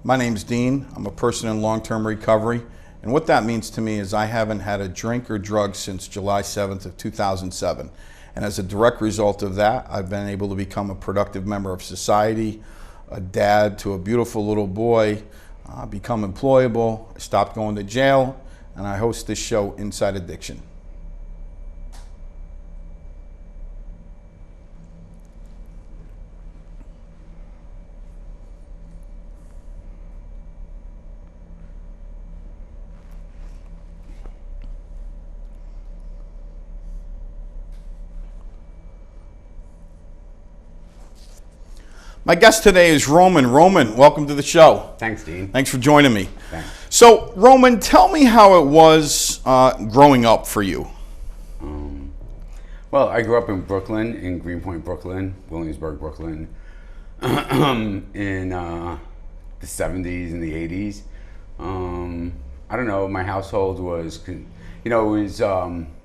My name's Dean. I'm a person in long-term recovery. And what that means to me is I haven't had a drink or drug since July 7th of 2007. And as a direct result of that, I've been able to become a productive member of society, a dad to a beautiful little boy, become employable, I stopped going to jail, and I host this show, Inside Addiction. My guest today is Roman. Roman, welcome to the show. Thanks, Dean. Thanks for joining me. Thanks. So, Roman, tell me how it was growing up for you. Well, I grew up in Brooklyn, in Greenpoint, Brooklyn, Williamsburg, Brooklyn, in the 70s and the 80s. I don't know, my household was, it was,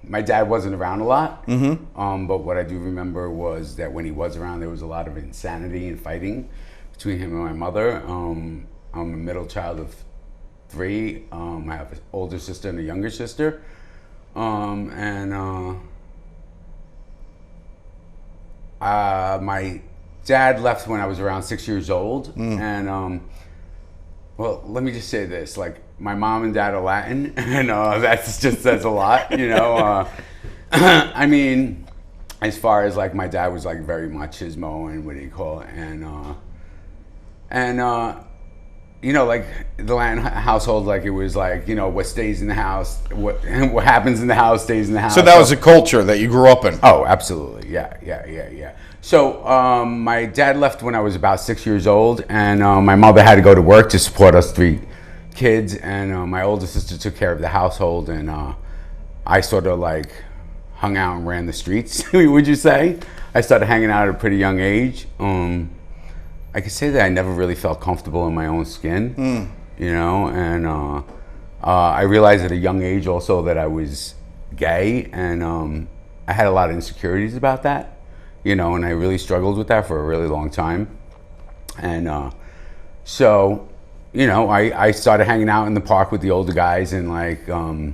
my dad wasn't around a lot, but what I do remember was that when he was around, there was a lot of insanity and fighting between him and my mother. I'm a middle child of 3. I have an older sister and a younger sister. My dad left when I was around 6 years old, and well, let me just say this: like, my mom and dad are Latin, and that just says a lot, I mean, as far as like my dad was like very much his mo and what do you call it, like the Latin household, like it was like what stays in the house, what happens in the house stays in the house. So that was a culture that you grew up in. Oh, absolutely, yeah. So my dad left when I was about 6 years old, and my mother had to go to work to support us 3 kids, and my older sister took care of the household, and I sort of like hung out and ran the streets. Would you say? I started hanging out at a pretty young age. I could say that I never really felt comfortable in my own skin, and I realized at a young age also that I was gay, and I had a lot of insecurities about that, and I really struggled with that for a really long time. And so, I started hanging out in the park with the older guys, and like, I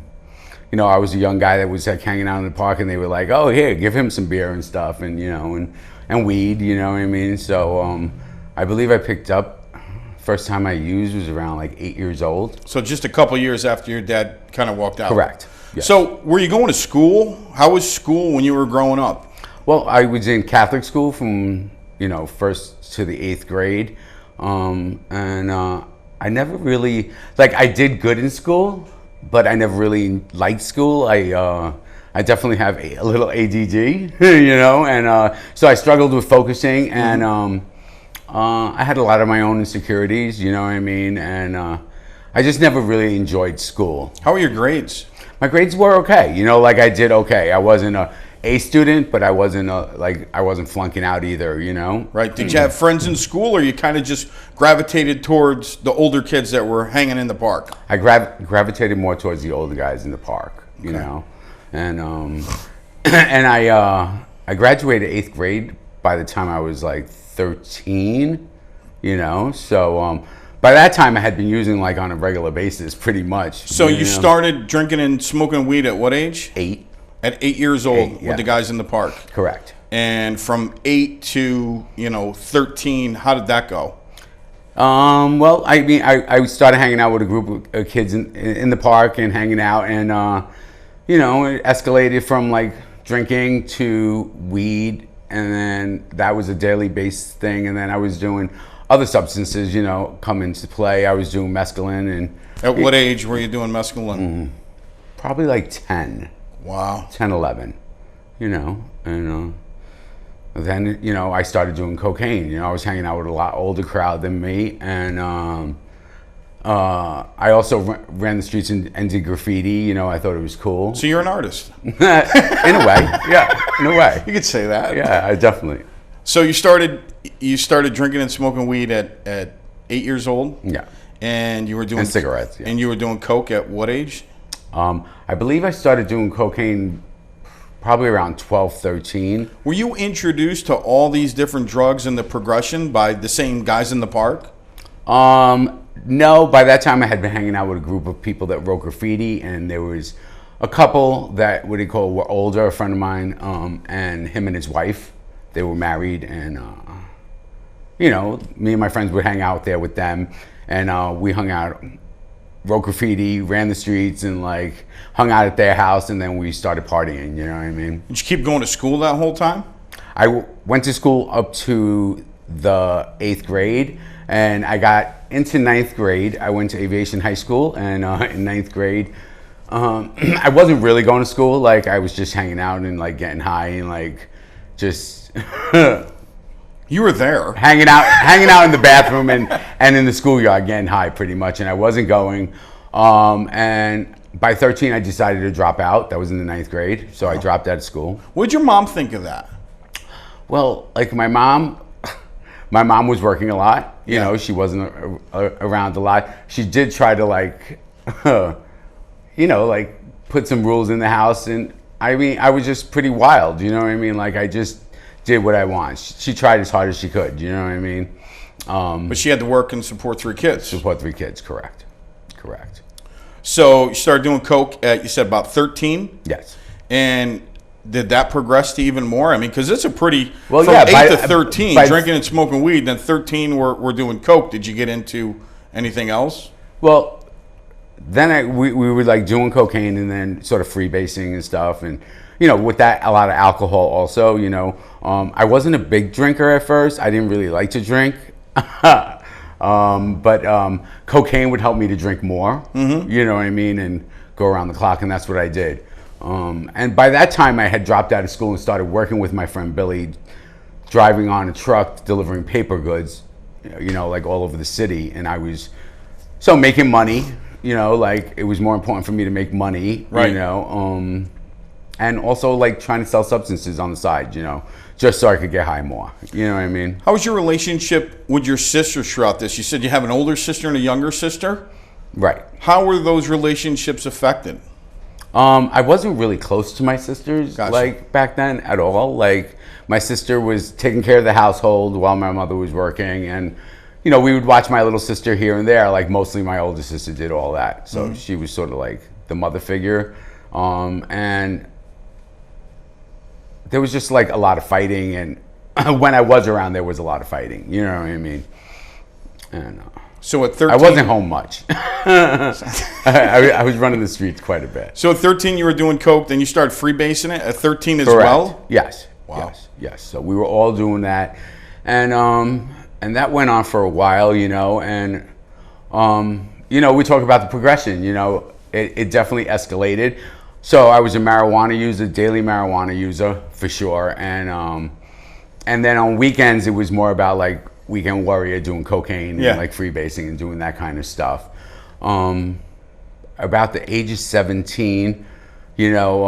was a young guy that was like hanging out in the park, and they were like, "Oh, here, give him some beer and stuff," and and weed, what I mean? So I believe I picked up, first time I used was around like 8 years old. So just a couple years after your dad kind of walked out. Correct. Yes. So were you going to school? How was school when you were growing up? Well, I was in Catholic school from, first to the 8th grade. I never really, like, I did good in school, but I never really liked school. I definitely have a little ADD, and so I struggled with focusing, and I had a lot of my own insecurities, what I mean? And I just never really enjoyed school. How were your grades? My grades were okay, like I did okay. I wasn't a student, but I wasn't I wasn't flunking out either, Right. Did you have friends in school, or you kind of just gravitated towards the older kids that were hanging in the park? I gravitated more towards the older guys in the park, and and I graduated 8th grade by the time I was like 13, so by that time I had been using like on a regular basis pretty much. So you started drinking and smoking weed at what age? 8. At 8 years old, with the guys in the park. Correct. And from 8 to 13, how did that go? Well, I mean, I started hanging out with a group of kids in the park and hanging out, and it escalated from like drinking to weed, and then that was a daily based thing, and then I was doing other substances, come into play. I was doing mescaline. And at what age were you doing mescaline? Probably like 10. Wow. 10, 11, and then, I started doing cocaine. I was hanging out with a lot older crowd than me, and I also ran the streets and did graffiti. I thought it was cool. So you're an artist? In a way, yeah, in a way. You could say that. Yeah, I definitely. So you started drinking and smoking weed at 8 years old? Yeah. And you were doing... And cigarettes, yeah. And you were doing coke at what age? I believe I started doing cocaine probably around 12, 13. Were you introduced to all these different drugs and the progression by the same guys in the park? No, by that time I had been hanging out with a group of people that wrote graffiti, and there was a couple that, what do you call, were older, a friend of mine, and him and his wife. They were married, and you know, me and my friends would hang out there with them, and we hung out, wrote graffiti, ran the streets, and like hung out at their house, and then we started partying. You know what I mean? Did you keep going to school that whole time? I went to school up to the 8th grade, and I got into 9th grade. I went to aviation high school, and in 9th grade, I wasn't really going to school. Like, I was just hanging out and like getting high and like just You were there. hanging out in the bathroom and in the schoolyard getting high pretty much, and I wasn't going. And by 13, I decided to drop out. That was in the 9th grade, so I dropped out of school. What did your mom think of that? Well, like my mom was working a lot. You know, she wasn't around a lot. She did try to like, you know, like put some rules in the house. And I mean, I was just pretty wild. You know what I mean? Like, I just did what I want. She tried as hard as she could. You know what I mean? But she had to work and support 3 kids. Support 3 kids, correct. So you started doing coke at, you said, about 13? Yes. And did that progress to even more? I mean, because it's a pretty, well, from yeah, 8 to 13, drinking and smoking weed, then 13 we're doing coke. Did you get into anything else? Well, then we were like doing cocaine and then sort of freebasing and stuff. And, you know, with that, a lot of alcohol also, you know. I wasn't a big drinker at first. I didn't really like to drink. But cocaine would help me to drink more, you know what I mean, and go around the clock, and that's what I did. And by that time, I had dropped out of school and started working with my friend Billy, driving on a truck, delivering paper goods, you know, like all over the city. And I was so making money, you know, like it was more important for me to make money, right, you know, and also like trying to sell substances on the side, you know, just so I could get high more. You know what I mean? How was your relationship with your sisters throughout this? You said you have an older sister and a younger sister? Right. How were those relationships affected? I wasn't really close to my sisters, Gotcha. like back then at all. Like, my sister was taking care of the household while my mother was working, and you know, we would watch my little sister here and there. Like, mostly my older sister did all that, so she was sort of like the mother figure. And there was just like a lot of fighting, and when I was around, there was a lot of fighting. You know what I mean? And so at 13, I wasn't home much. I was running the streets quite a bit. So at 13, you were doing coke, then you started freebasing it at 13 as Correct. well? Yes. Wow. Yes. So we were all doing that, and that went on for a while, you know, and you know, we talk about the progression. You know, it definitely escalated. So I was a marijuana user, daily marijuana user for sure, and then on weekends it was more about like weekend warrior, doing cocaine and like freebasing and doing that kind of stuff. About the age of 17, you know,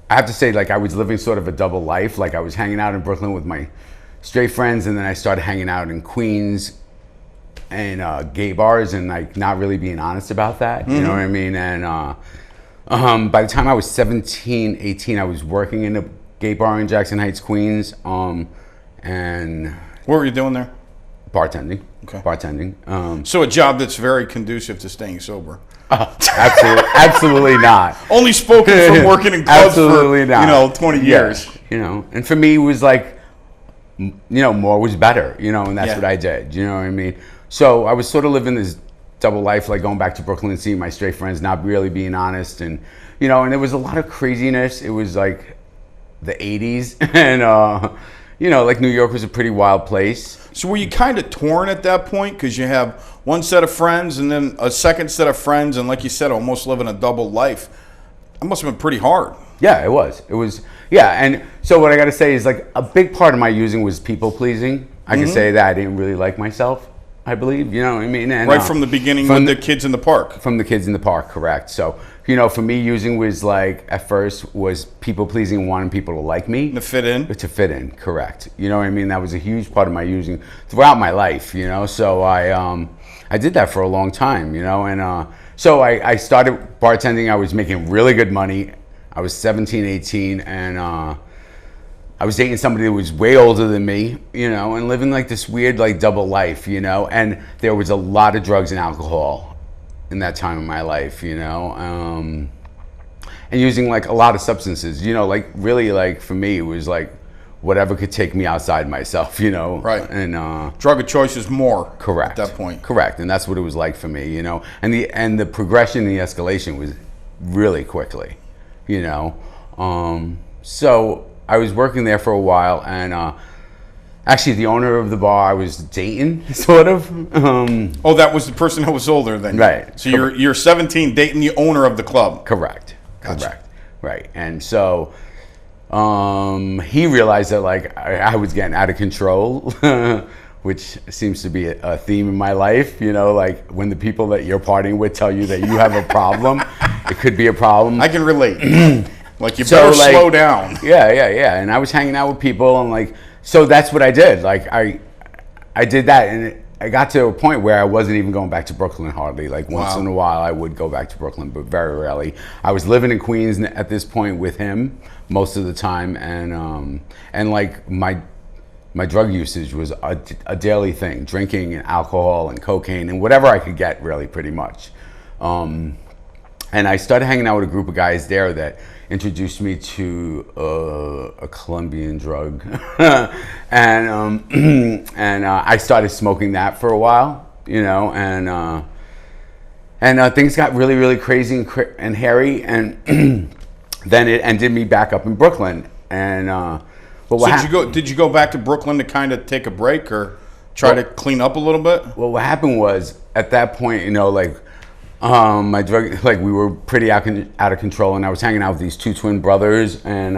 I have to say, like, I was living sort of a double life. Like, I was hanging out in Brooklyn with my straight friends, and then I started hanging out in Queens and gay bars, and like not really being honest about that. You know what I mean? And by the time I was 17, 18, I was working in a gay bar in Jackson Heights, Queens, and What were you doing there? bartending. Okay. Bartending. So a job that's very conducive to staying sober. Absolutely not. Only spoken from working in clubs Absolutely for, not. you know, 20 years. You know, and for me, it was like, you know, more was better, you know, and that's what I did. You know what I mean? So I was sort of living this double life, like going back to Brooklyn and seeing my straight friends, not really being honest. And, you know, and there was a lot of craziness. It was like the 80s. And, you know, like New York was a pretty wild place. So were you kind of torn at that point? Because you have one set of friends and then a second set of friends. And like you said, almost living a double life. That must have been pretty hard. Yeah, it was. Yeah. And so what I got to say is, like, a big part of my using was people pleasing. I can say that I didn't really like myself, I believe. You know what I mean? And, Right from the beginning with the kids in the park. From the kids in the park, correct. So, you know, for me, using was like, at first, was people pleasing, wanting people to like me. To fit in? To fit in, correct. You know what I mean? That was a huge part of my using throughout my life, you know? So I did that for a long time, you know? And so I started bartending. I was making really good money. I was 17, 18, and I was dating somebody that was way older than me, you know, and living like this weird like double life, you know. And there was a lot of drugs and alcohol in that time of my life, you know, and using like a lot of substances, you know, like really like for me it was like whatever could take me outside myself, you know. Right. And drug of choice is more. Correct. At that point. Correct. And that's what it was like for me, you know. And the progression and the escalation was really quickly, you know. So I was working there for a while, and actually the owner of the bar I was dating, sort of. Oh, that was the person who was older than you. Right. So you're 17 dating the owner of the club. Correct. Gotcha. Correct. Right. And so he realized that like I was getting out of control, which seems to be a theme in my life. You know, like when the people that you're partying with tell you that you have a problem, it could be a problem. I can relate. Like you better like, slow down. Yeah. And I was hanging out with people, and like, so that's what I did. Like I did that, and I got to a point where I wasn't even going back to Brooklyn hardly. Like once in a while I would go back to Brooklyn, but very rarely. I was living in Queens at this point with him most of the time, and like my drug usage was a daily thing, drinking and alcohol and cocaine and whatever I could get, really, pretty much. And I started hanging out with a group of guys there that introduced me to a Colombian drug, and I started smoking that for a while, you know, and things got really, really crazy and hairy, and then it ended me back up in Brooklyn. And but so did you go back to Brooklyn to kind of take a break or try to clean up a little bit? Well, what happened was at that point, you know, like. My drug, like we were pretty out of control, and I was hanging out with these two twin brothers, and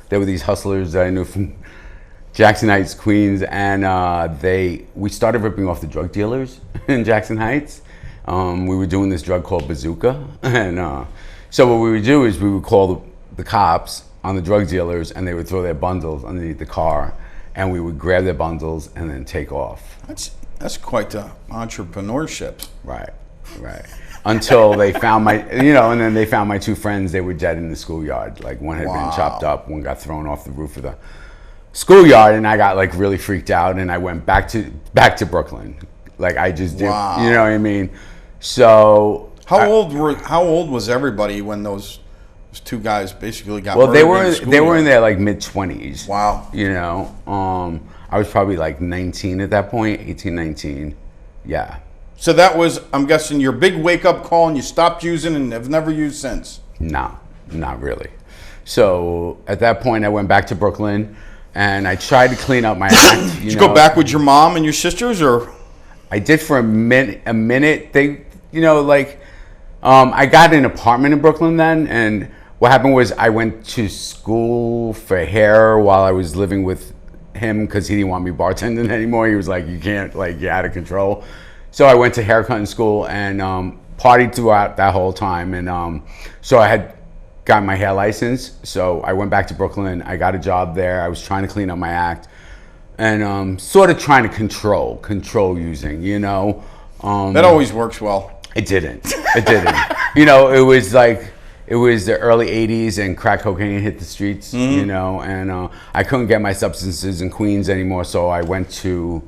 they were these hustlers that I knew from Jackson Heights, Queens, and we started ripping off the drug dealers in Jackson Heights. We were doing this drug called Bazooka, and so what we would do is we would call the cops on the drug dealers, and they would throw their bundles underneath the car, and we would grab their bundles and then take off. That's quite the entrepreneurship. Right. Until they found and then they found my two friends. They were dead in the schoolyard. Like one had been chopped up, one got thrown off the roof of the schoolyard, and I got like really freaked out, and I went back to Brooklyn. Like I just did, you know what I mean? So how old was everybody when those two guys basically got well, murdered? they were in their like mid-20s. Wow. You know, I was probably like 19 at that point, 18, 19. Yeah. So that was, I'm guessing, your big wake-up call, and you stopped using and have never used since? No, not really. So at that point, I went back to Brooklyn, and I tried to clean up my act. Did you go back with your mom and your sisters, or? I did for a minute. They, you know, like, I got an apartment in Brooklyn then, and what happened was I went to school for hair while I was living with him because he didn't want me bartending anymore. He was like, you can't, like, you're out of control. So I went to haircutting school and partied throughout that whole time. And so I had got my hair license. So I went back to Brooklyn. I got a job there. I was trying to clean up my act and sort of trying to control using, you know. That always works well. It didn't. You know, it was the early 80s and crack cocaine hit the streets, you know, and I couldn't get my substances in Queens anymore. So I went to...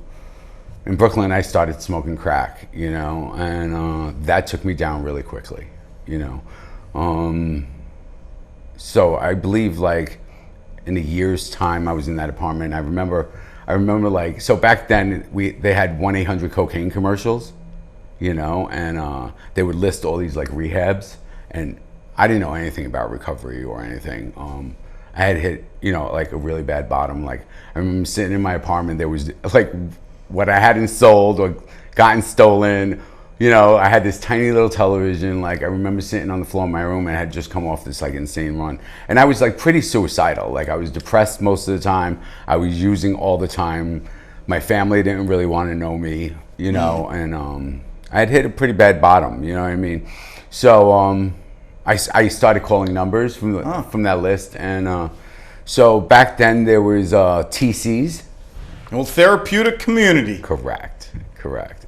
In Brooklyn, I started smoking crack, you know, and that took me down really quickly, you know. So I believe, like, in a year's time, I was in that apartment. I remember, like, so back then they had 1-800-COCAINE commercials, you know, and they would list all these like rehabs, and I didn't know anything about recovery or anything. I had hit, you know, like a really bad bottom. Like I remember sitting in my apartment, there was like what I hadn't sold or gotten stolen. You know, I had this tiny little television. Like I remember sitting on the floor of my room and I had just come off this like insane run. And I was like pretty suicidal. Like I was depressed most of the time. I was using all the time. My family didn't really want to know me, you know, and I had hit a pretty bad bottom, you know what I mean? So I started calling numbers from that list. And so back then there was TCs. Well, therapeutic community. Correct.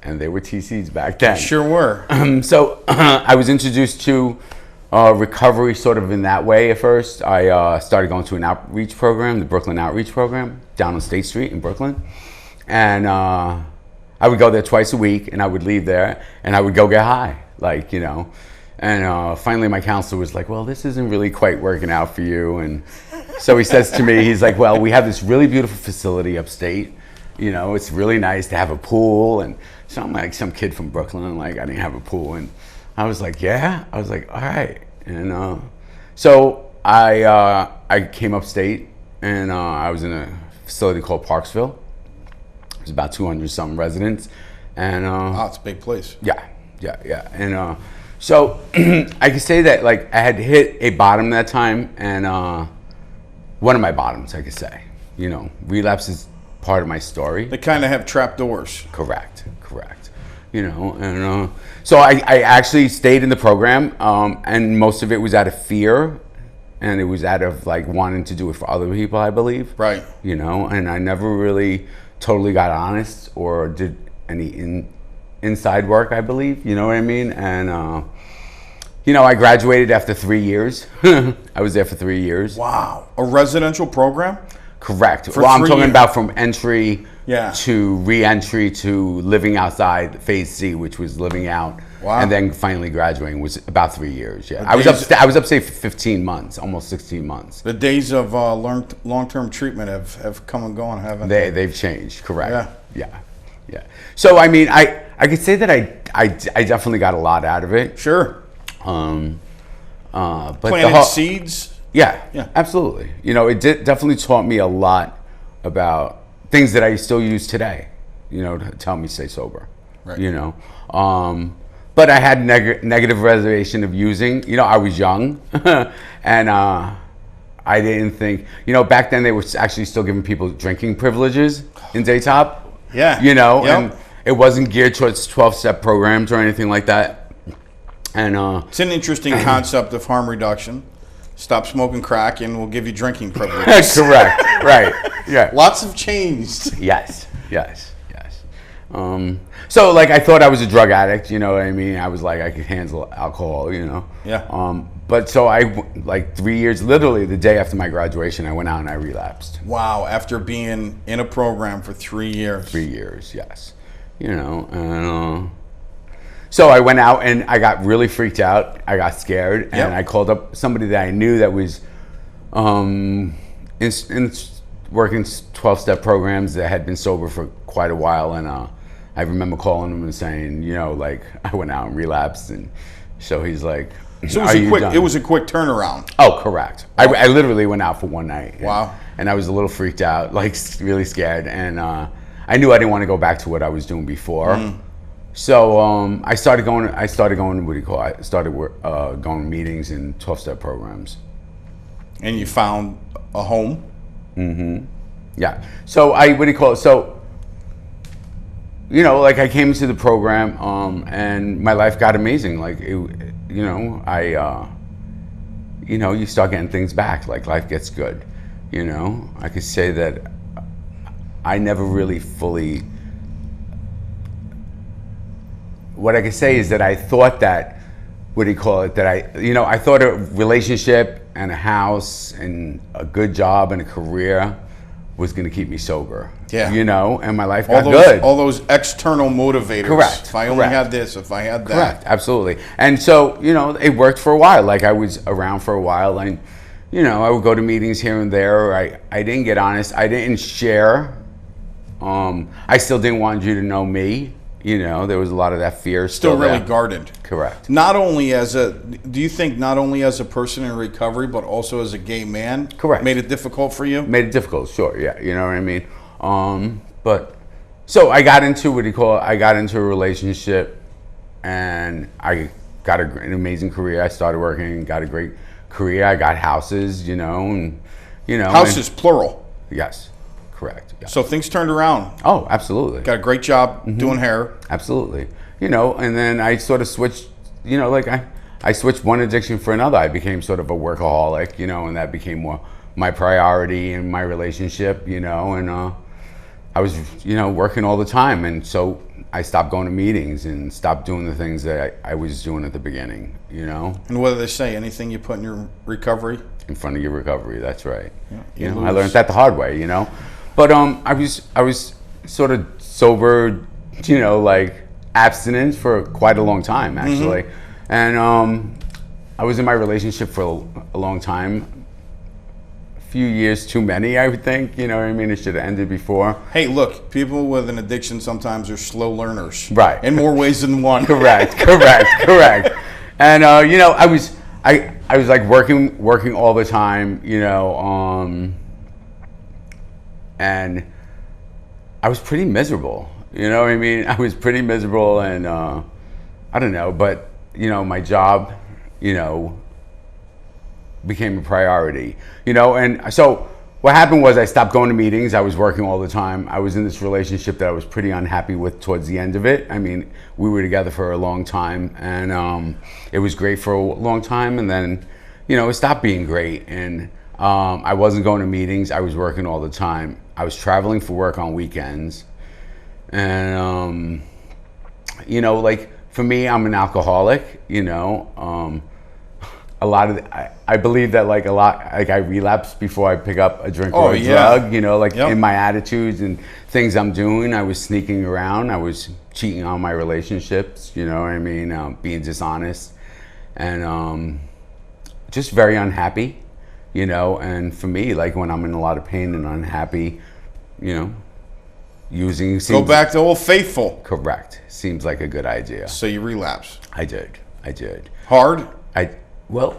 And they were TCs back then. Sure were. So I was introduced to recovery sort of in that way at first. I started going to an outreach program, the Brooklyn Outreach Program, down on State Street in Brooklyn. And I would go there twice a week, and I would leave there, and I would go get high, like, you know. And finally my counselor was like, well, this isn't really quite working out for you. And so he says to me, he's like, well, we have this really beautiful facility upstate. You know, it's really nice to have a pool. And so I'm like some kid from Brooklyn, and like, I didn't have a pool. And I was like, yeah? I was like, all right. And so I came upstate, and I was in a facility called Parksville. It was about 200 something residents. And it's a big place. Yeah. And so I could say that, like, I had hit a bottom that time, and one of my bottoms, I could say. You know, relapse is part of my story. They kind of have trap doors. Correct. You know, and so I actually stayed in the program, and most of it was out of fear, and it was out of, like, wanting to do it for other people, I believe. Right. You know, and I never really totally got honest or did any inside work, I believe. You know what I mean? And you know, I graduated after 3 years. I was there for 3 years. Wow. A residential program? Correct. For well, I'm 3 talking years. about from entry Yeah. to re-entry to living outside phase C, which was living out. Wow. And then finally graduating was about 3 years. Yeah. The I was upstate for 15 months, almost 16 months. The days of long-term treatment have come and gone, haven't they? They've changed. Correct. Yeah. Yeah. So I mean, I could say that I definitely got a lot out of it. Sure. But Planted seeds. Yeah, Yeah. absolutely. You know, it definitely taught me a lot about things that I still use today, you know, to help me stay sober. Right. You know, but I had negative reservation of using. You know, I was young, and I didn't think, you know, back then they were actually still giving people drinking privileges in Daytop. Yeah. You know, Yep. and it wasn't geared towards 12-step programs or anything like that. And It's an interesting concept of harm reduction. Stop smoking crack and we'll give you drinking privileges. correct, right, yeah. Lots have changed. Yes. So, like, I thought I was a drug addict, you know what I mean? I was like, I could handle alcohol, you know? Yeah. But so like 3 years, literally the day after my graduation, I went out and I relapsed. Wow. After being in a program for 3 years. 3 years, yes. You know, and so I went out and I got really freaked out. I got scared, and Yep. I called up somebody that I knew that was in working 12-step programs that had been sober for quite a while. And I remember calling him and saying, you know, like, I went out and relapsed. And so he's like, So "Are you done?" it was a quick turnaround. Oh, correct. I literally went out for one night. Wow. And I was a little freaked out, like really scared. And I knew I didn't want to go back to what I was doing before. So I started going, what do you call it? I started going to meetings and 12-step programs. And you found a home. Yeah. So So, you know, like, I came into the program and my life got amazing. Like, you know, you know, you start getting things back. Like, life gets good. You know, I could say that I never really fully. What I could say is that I thought that, I thought a relationship and a house and a good job and a career was going to keep me sober. Yeah. You know, and my life got All good. all those external motivators. Correct, If I only correct. had this, if I had that. Correct, absolutely. And so, you know, it worked for a while. Like, I was around for a while, and, you know, I would go to meetings here and there. I didn't get honest. I didn't share. I still didn't want you to know me. You know, there was a lot of that fear Still really there. guarded. Correct. Do you think not only as a person in recovery, but also as a gay man? Correct. Made it difficult for you? Made it difficult, sure, yeah, you know what I mean? But, so I got into, I got into a relationship, and I got an amazing career. I started working, got a great career. I got houses, you know, and, you know. Houses, plural. Yes, correct. Yes. So things turned around. Oh, absolutely. Got a great job doing hair. Absolutely. You know, and then I sort of switched, you know, like I switched one addiction for another. I became sort of a workaholic, you know, and that became more my priority in my relationship, you know, and I was, working all the time, and so I stopped going to meetings and stopped doing the things that I was doing at the beginning, And what do they say? Anything you put in your recovery? In front of your recovery, that's right. Yeah, I learned that the hard way, But I was sort of sober, like abstinent for quite a long time, actually. And I was in my relationship for a long time. Few years too many, I would think. You know what I mean? It should have ended before. Hey, look, people with an addiction sometimes are slow learners. Right. In more ways than one. Correct. And I was like working all the time, and I was pretty miserable. You know what I mean? I was pretty miserable, and I don't know, but my job, became a priority, and so what happened was I stopped going to meetings. I was working all the time. I was in this relationship that I was pretty unhappy with towards the end of it. I mean, we were together for a long time, and it was great for a long time, and then it stopped being great, and I wasn't going to meetings. I was working all the time. I was traveling for work on weekends, and like for me, I'm an alcoholic, a lot of I believe that I relapse before I pick up a drink or a drug, in my attitudes and things I'm doing. I was sneaking around, I was cheating on my relationships, being dishonest, and just very unhappy, and for me, like when I'm in a lot of pain and unhappy, using go back to Old Faithful. Correct. Seems like a good idea. So you relapse. I did. Hard? Well,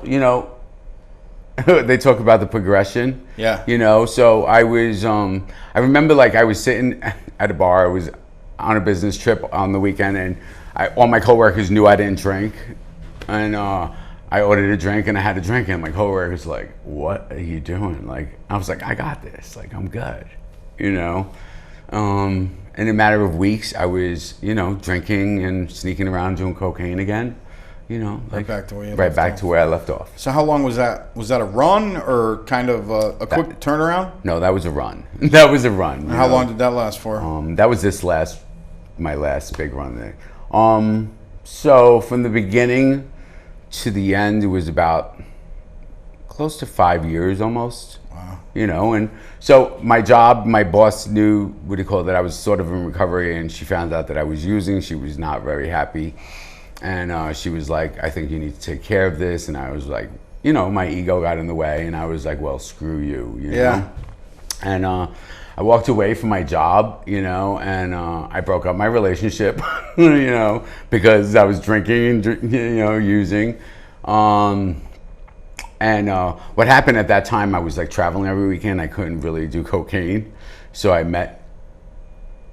they talk about the progression. Yeah. So I was, I remember I was sitting at a bar. I was on a business trip on the weekend, and all my coworkers knew I didn't drink. And I ordered a drink, and I had a drink, and my coworkers like, "What are you doing?" I was like, "I got this. I'm good." In a matter of weeks, I was, drinking and sneaking around doing cocaine again. Right back to where I left off. So how long was that? Was that a run or kind of a quick turnaround? No, that was a run. That was a run. And how long did that last for? That was my last big run there. So from the beginning to the end, it was about close to 5 years almost. Wow. And so my job, my boss knew, that I was sort of in recovery, and she found out that I was using. She was not very happy. And she was like, "I think you need to take care of this." And I was like, my ego got in the way, and I was like, "Well, screw you." Yeah. And I walked away from my job, and I broke up my relationship, because I was drinking and using. And what happened at that time, I was traveling every weekend. I couldn't really do cocaine, so I met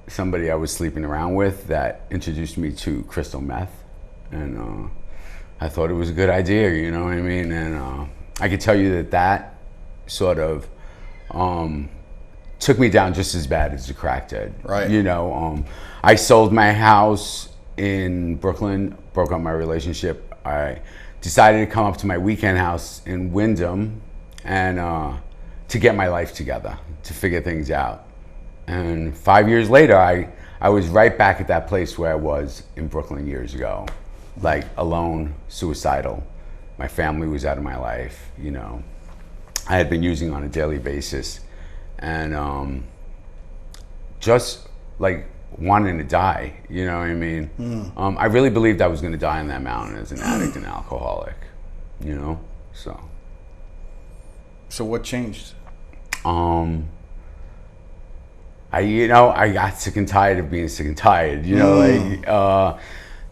somebody I was sleeping around with that introduced me to crystal meth. And I thought it was a good idea, And I could tell you that sort of took me down just as bad as the crack did. Right. I sold my house in Brooklyn, broke up my relationship. I decided to come up to my weekend house in Wyndham and to get my life together, to figure things out. And 5 years later, I was right back at that place where I was in Brooklyn years ago. Alone, suicidal. My family was out of my life, I had been using on a daily basis, and just wanting to die, you know what I mean? I really believed I was going to die on that mountain as an addict and alcoholic, so. So what changed? I got sick and tired of being sick and tired,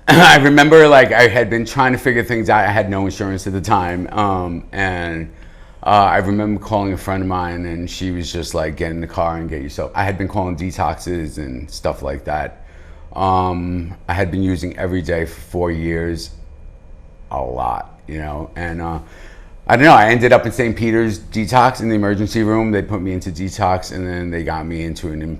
I remember I had been trying to figure things out. I had no insurance at the time, and I remember calling a friend of mine, and she was just like, "Get in the car and get yourself." I had been calling detoxes and stuff like that. I had been using every day for 4 years, a lot, and I don't know. I ended up in St. Peter's detox in the emergency room. They put me into detox, and then they got me into an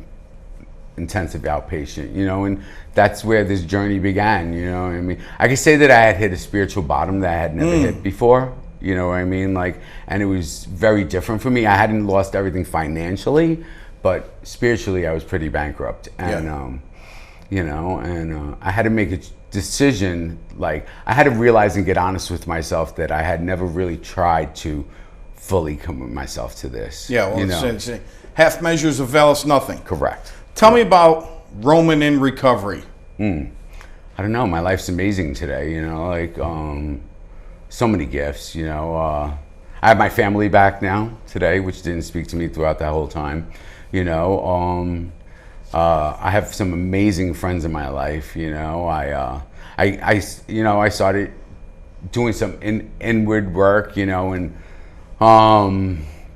intensive outpatient, and that's where this journey began, I mean? I could say that I had hit a spiritual bottom that I had never hit before, and it was very different for me. I hadn't lost everything financially, but spiritually I was pretty bankrupt, and I had to make a decision. Like, I had to realize and get honest with myself that I had never really tried to fully commit myself to this. Yeah, well, it's half measures avail us nothing. Correct. Tell me about Roman in recovery. I don't know. My life's amazing today. So many gifts. I have my family back now today, which didn't speak to me throughout that whole time. I have some amazing friends in my life. I started doing some inward work.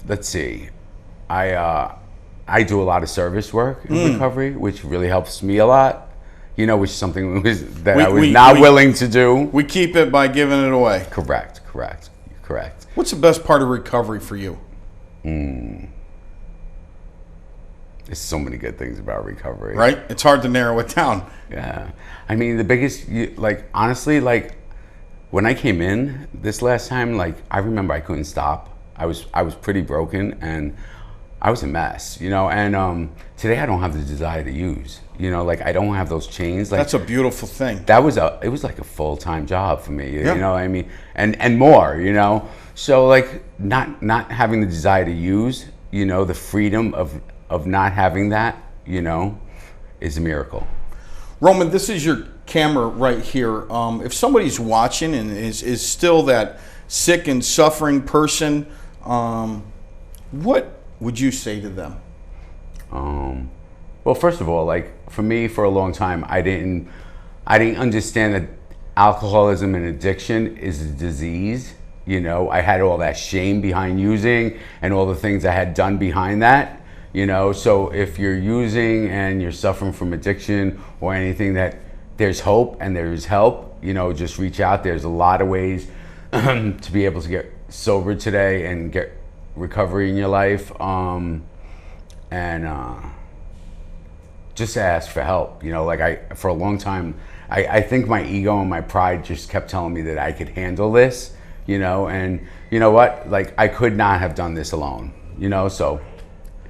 Let's see. I do a lot of service work in recovery, which really helps me a lot. Which is something that I was not willing to do. We keep it by giving it away. Correct. What's the best part of recovery for you? There's so many good things about recovery. Right? It's hard to narrow it down. Yeah. I mean, the biggest, honestly, when I came in this last time, I remember I couldn't stop. I was pretty broken, and I was a mess, and today I don't have the desire to use, I don't have those chains. That's a beautiful thing. It was like a full-time job for me, you know what I mean? And more, So not having the desire to use, the freedom of not having that, is a miracle. Roman, this is your camera right here. If somebody's watching and is still that sick and suffering person, what would you say to them? Well, first of all, for me, for a long time, I didn't understand that alcoholism and addiction is a disease. I had all that shame behind using and all the things I had done behind that. So if you're using and you're suffering from addiction or anything, that there's hope and there's help. Just reach out. There's a lot of ways to be able to get sober today and get recovery in your life, and just ask for help. For a long time, I think my ego and my pride just kept telling me that I could handle this, and you know what, I could not have done this alone, so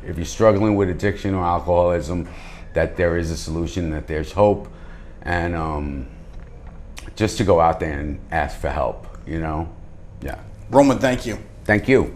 if you're struggling with addiction or alcoholism, that there is a solution, that there's hope, and just to go out there and ask for help. Yeah. Roman, thank you. Thank you.